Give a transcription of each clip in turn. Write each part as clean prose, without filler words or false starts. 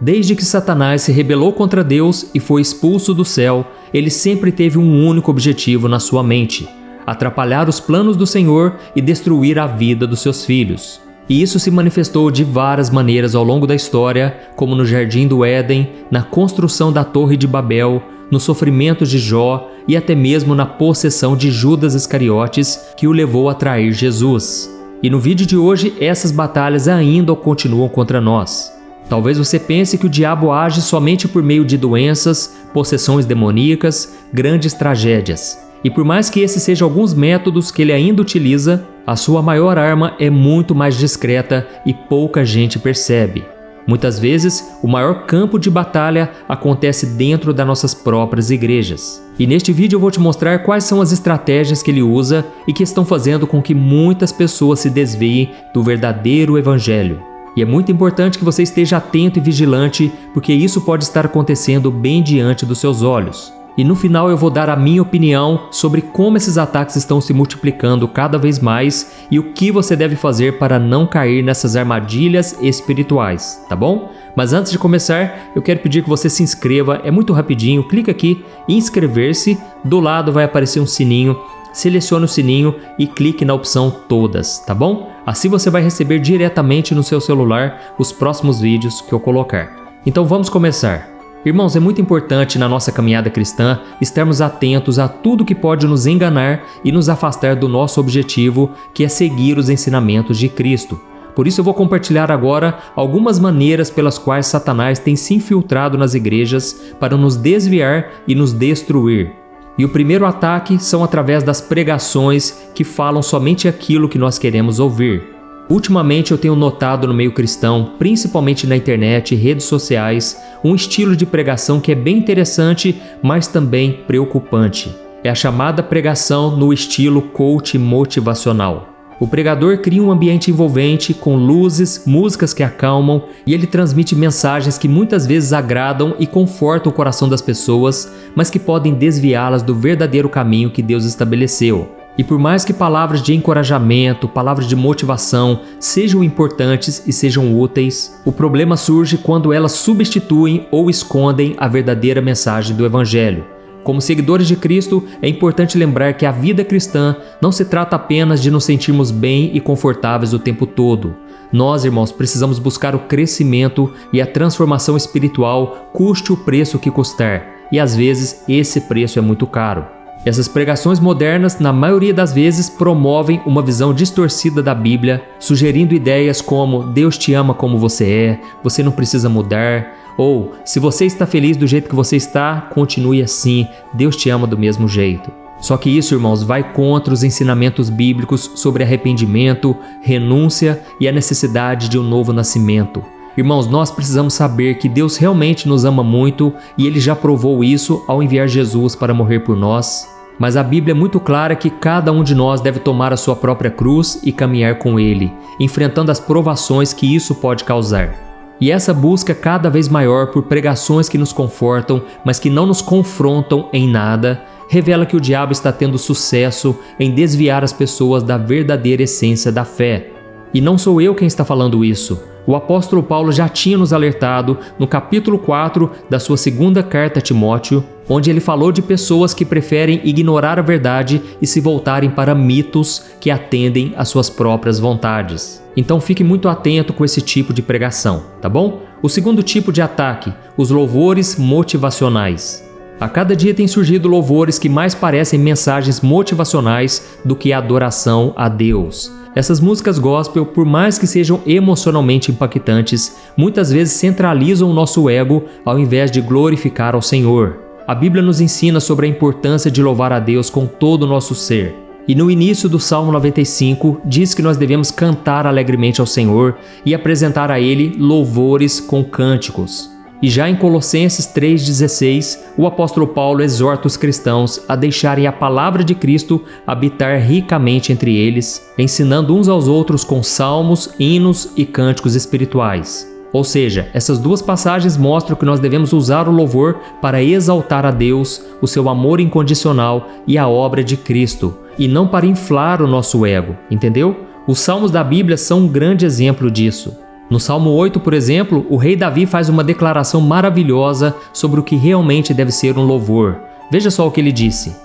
Desde que Satanás se rebelou contra Deus e foi expulso do céu, ele sempre teve um único objetivo na sua mente: atrapalhar os planos do Senhor e destruir a vida dos seus filhos. E isso se manifestou de várias maneiras ao longo da história, como no Jardim do Éden, na construção da Torre de Babel, nos sofrimentos de Jó e até mesmo na possessão de Judas Iscariotes, que o levou a trair Jesus. E no vídeo de hoje, essas batalhas ainda continuam contra nós. Talvez você pense que o diabo age somente por meio de doenças, possessões demoníacas, grandes tragédias. E por mais que esses sejam alguns métodos que ele ainda utiliza, a sua maior arma é muito mais discreta e pouca gente percebe. Muitas vezes, o maior campo de batalha acontece dentro das nossas próprias igrejas. E neste vídeo eu vou te mostrar quais são as estratégias que ele usa e que estão fazendo com que muitas pessoas se desviem do verdadeiro evangelho. E é muito importante que você esteja atento e vigilante, porque isso pode estar acontecendo bem diante dos seus olhos. E no final eu vou dar a minha opinião sobre como esses ataques estão se multiplicando cada vez mais e o que você deve fazer para não cair nessas armadilhas espirituais, tá bom? Mas antes de começar, eu quero pedir que você se inscreva, é muito rapidinho, clica aqui em inscrever-se, do lado vai aparecer um sininho, selecione o sininho e clique na opção todas, tá bom? Assim você vai receber diretamente no seu celular os próximos vídeos que eu colocar. Então vamos começar. Irmãos, é muito importante na nossa caminhada cristã estarmos atentos a tudo que pode nos enganar e nos afastar do nosso objetivo, que é seguir os ensinamentos de Cristo. Por isso eu vou compartilhar agora algumas maneiras pelas quais Satanás tem se infiltrado nas igrejas para nos desviar e nos destruir. E o primeiro ataque são através das pregações que falam somente aquilo que nós queremos ouvir. Ultimamente eu tenho notado no meio cristão, principalmente na internet e redes sociais, um estilo de pregação que é bem interessante, mas também preocupante. É a chamada pregação no estilo coach motivacional. O pregador cria um ambiente envolvente com luzes, músicas que acalmam e ele transmite mensagens que muitas vezes agradam e confortam o coração das pessoas, mas que podem desviá-las do verdadeiro caminho que Deus estabeleceu. E por mais que palavras de encorajamento, palavras de motivação sejam importantes e sejam úteis, o problema surge quando elas substituem ou escondem a verdadeira mensagem do Evangelho. Como seguidores de Cristo, é importante lembrar que a vida cristã não se trata apenas de nos sentirmos bem e confortáveis o tempo todo. Nós, irmãos, precisamos buscar o crescimento e a transformação espiritual, custe o preço que custar. E às vezes esse preço é muito caro. Essas pregações modernas, na maioria das vezes, promovem uma visão distorcida da Bíblia, sugerindo ideias como Deus te ama como você não precisa mudar, ou se você está feliz do jeito que você está, continue assim, Deus te ama do mesmo jeito. Só que isso, irmãos, vai contra os ensinamentos bíblicos sobre arrependimento, renúncia e a necessidade de um novo nascimento. Irmãos, nós precisamos saber que Deus realmente nos ama muito e Ele já provou isso ao enviar Jesus para morrer por nós. Mas a Bíblia é muito clara que cada um de nós deve tomar a sua própria cruz e caminhar com Ele, enfrentando as provações que isso pode causar. E essa busca cada vez maior por pregações que nos confortam, mas que não nos confrontam em nada, revela que o diabo está tendo sucesso em desviar as pessoas da verdadeira essência da fé. E não sou eu quem está falando isso. O apóstolo Paulo já tinha nos alertado no capítulo 4 da sua segunda carta a Timóteo, onde ele falou de pessoas que preferem ignorar a verdade e se voltarem para mitos que atendem às suas próprias vontades. Então fique muito atento com esse tipo de pregação, tá bom? O segundo tipo de ataque, os louvores motivacionais. A cada dia tem surgido louvores que mais parecem mensagens motivacionais do que adoração a Deus. Essas músicas gospel, por mais que sejam emocionalmente impactantes, muitas vezes centralizam o nosso ego ao invés de glorificar ao Senhor. A Bíblia nos ensina sobre a importância de louvar a Deus com todo o nosso ser. E no início do Salmo 95, diz que nós devemos cantar alegremente ao Senhor e apresentar a Ele louvores com cânticos. E já em Colossenses 3,16, o apóstolo Paulo exorta os cristãos a deixarem a palavra de Cristo habitar ricamente entre eles, ensinando uns aos outros com salmos, hinos e cânticos espirituais. Ou seja, essas duas passagens mostram que nós devemos usar o louvor para exaltar a Deus, o seu amor incondicional e a obra de Cristo, e não para inflar o nosso ego, entendeu? Os salmos da Bíblia são um grande exemplo disso. No Salmo 8, por exemplo, o rei Davi faz uma declaração maravilhosa sobre o que realmente deve ser um louvor. Veja só o que ele disse: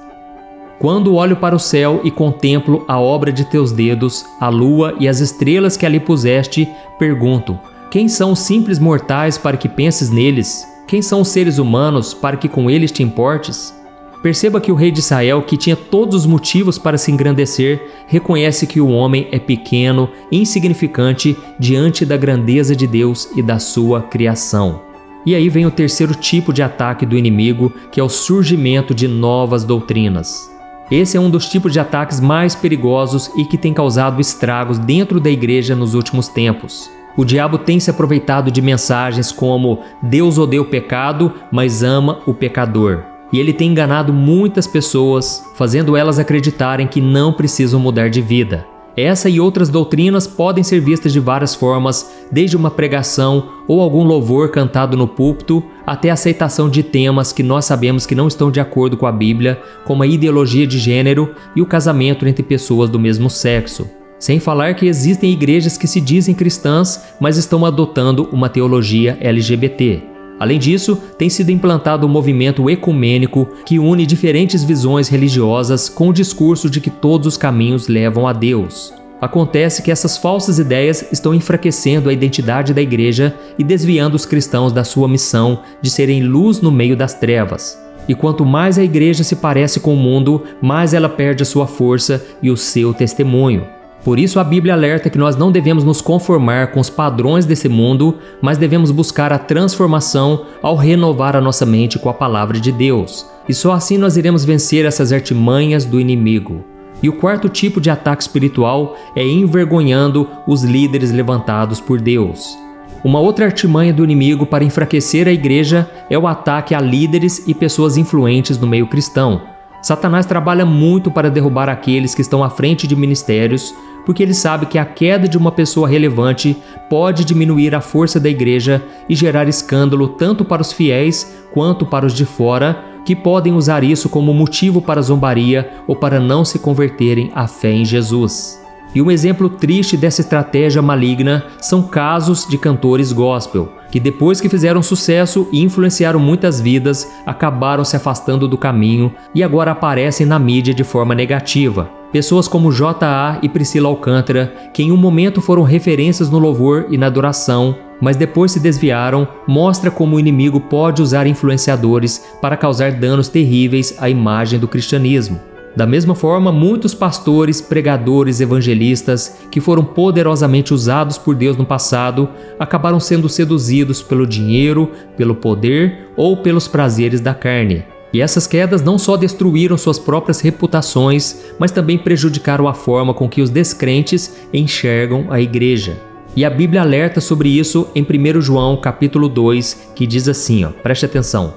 Quando olho para o céu e contemplo a obra de teus dedos, a lua e as estrelas que ali puseste, pergunto: quem são os simples mortais para que penses neles? Quem são os seres humanos para que com eles te importes? Perceba que o rei de Israel, que tinha todos os motivos para se engrandecer, reconhece que o homem é pequeno, insignificante diante da grandeza de Deus e da sua criação. E aí vem o terceiro tipo de ataque do inimigo, que é o surgimento de novas doutrinas. Esse é um dos tipos de ataques mais perigosos e que tem causado estragos dentro da igreja nos últimos tempos. O diabo tem se aproveitado de mensagens como Deus odeia o pecado, mas ama o pecador. E ele tem enganado muitas pessoas, fazendo elas acreditarem que não precisam mudar de vida. Essa e outras doutrinas podem ser vistas de várias formas, desde uma pregação ou algum louvor cantado no púlpito, até a aceitação de temas que nós sabemos que não estão de acordo com a Bíblia, como a ideologia de gênero e o casamento entre pessoas do mesmo sexo. Sem falar que existem igrejas que se dizem cristãs, mas estão adotando uma teologia LGBT. Além disso, tem sido implantado um movimento ecumênico que une diferentes visões religiosas com o discurso de que todos os caminhos levam a Deus. Acontece que essas falsas ideias estão enfraquecendo a identidade da igreja e desviando os cristãos da sua missão de serem luz no meio das trevas. E quanto mais a igreja se parece com o mundo, mais ela perde a sua força e o seu testemunho. Por isso a Bíblia alerta que nós não devemos nos conformar com os padrões desse mundo, mas devemos buscar a transformação ao renovar a nossa mente com a palavra de Deus. E só assim nós iremos vencer essas artimanhas do inimigo. E o quarto tipo de ataque espiritual é envergonhando os líderes levantados por Deus. Uma outra artimanha do inimigo para enfraquecer a igreja é o ataque a líderes e pessoas influentes no meio cristão. Satanás trabalha muito para derrubar aqueles que estão à frente de ministérios, porque ele sabe que a queda de uma pessoa relevante pode diminuir a força da igreja e gerar escândalo tanto para os fiéis quanto para os de fora, que podem usar isso como motivo para zombaria ou para não se converterem à fé em Jesus. E um exemplo triste dessa estratégia maligna são casos de cantores gospel, que depois que fizeram sucesso e influenciaram muitas vidas, acabaram se afastando do caminho e agora aparecem na mídia de forma negativa. Pessoas como J.A. e Priscila Alcântara, que em um momento foram referências no louvor e na adoração, mas depois se desviaram, mostra como o inimigo pode usar influenciadores para causar danos terríveis à imagem do cristianismo. Da mesma forma, muitos pastores, pregadores, evangelistas que foram poderosamente usados por Deus no passado acabaram sendo seduzidos pelo dinheiro, pelo poder ou pelos prazeres da carne. E essas quedas não só destruíram suas próprias reputações, mas também prejudicaram a forma com que os descrentes enxergam a igreja. E a Bíblia alerta sobre isso em 1 João capítulo 2, que diz assim, preste atenção: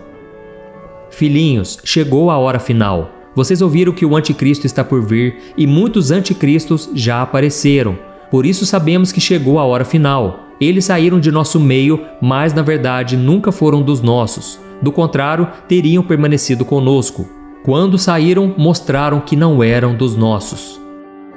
Filhinhos, chegou a hora final. Vocês ouviram que o anticristo está por vir e muitos anticristos já apareceram. Por isso sabemos que chegou a hora final. Eles saíram de nosso meio, mas na verdade nunca foram dos nossos. Do contrário, teriam permanecido conosco. Quando saíram, mostraram que não eram dos nossos.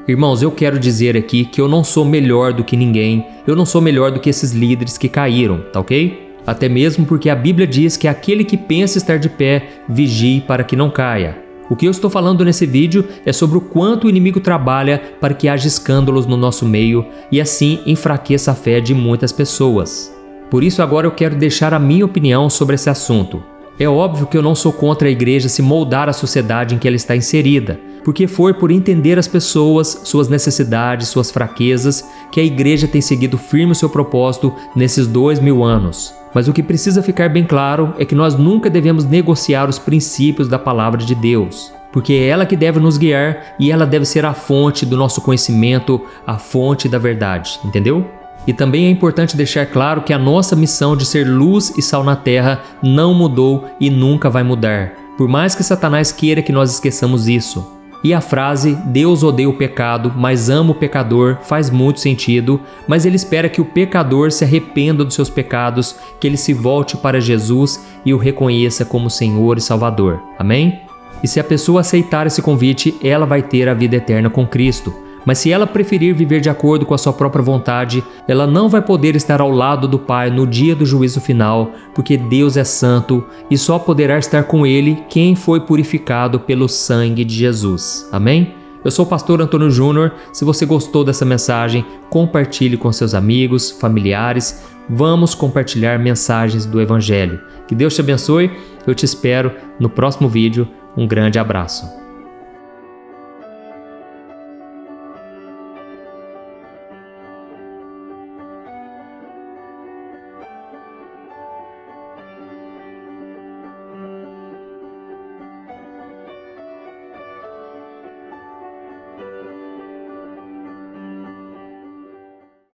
Irmãos, eu quero dizer aqui que eu não sou melhor do que ninguém. Eu não sou melhor do que esses líderes que caíram, tá ok? Até mesmo porque a Bíblia diz que aquele que pensa estar de pé, vigie para que não caia. O que eu estou falando nesse vídeo é sobre o quanto o inimigo trabalha para que haja escândalos no nosso meio e assim enfraqueça a fé de muitas pessoas. Por isso agora eu quero deixar a minha opinião sobre esse assunto. É óbvio que eu não sou contra a igreja se moldar à sociedade em que ela está inserida, porque foi por entender as pessoas, suas necessidades, suas fraquezas, que a igreja tem seguido firme o seu propósito nesses 2000 anos. Mas o que precisa ficar bem claro é que nós nunca devemos negociar os princípios da palavra de Deus, porque é ela que deve nos guiar e ela deve ser a fonte do nosso conhecimento, a fonte da verdade, entendeu? E também é importante deixar claro que a nossa missão de ser luz e sal na terra não mudou e nunca vai mudar, por mais que Satanás queira que nós esqueçamos isso. E a frase Deus odeia o pecado, mas ama o pecador faz muito sentido, mas ele espera que o pecador se arrependa dos seus pecados, que ele se volte para Jesus e o reconheça como Senhor e Salvador. Amém? E se a pessoa aceitar esse convite, ela vai ter a vida eterna com Cristo. Mas se ela preferir viver de acordo com a sua própria vontade, ela não vai poder estar ao lado do Pai no dia do juízo final, porque Deus é santo e só poderá estar com Ele quem foi purificado pelo sangue de Jesus. Amém? Eu sou o pastor Antônio Júnior. Se você gostou dessa mensagem, compartilhe com seus amigos, familiares. Vamos compartilhar mensagens do Evangelho. Que Deus te abençoe. Eu te espero no próximo vídeo. Um grande abraço.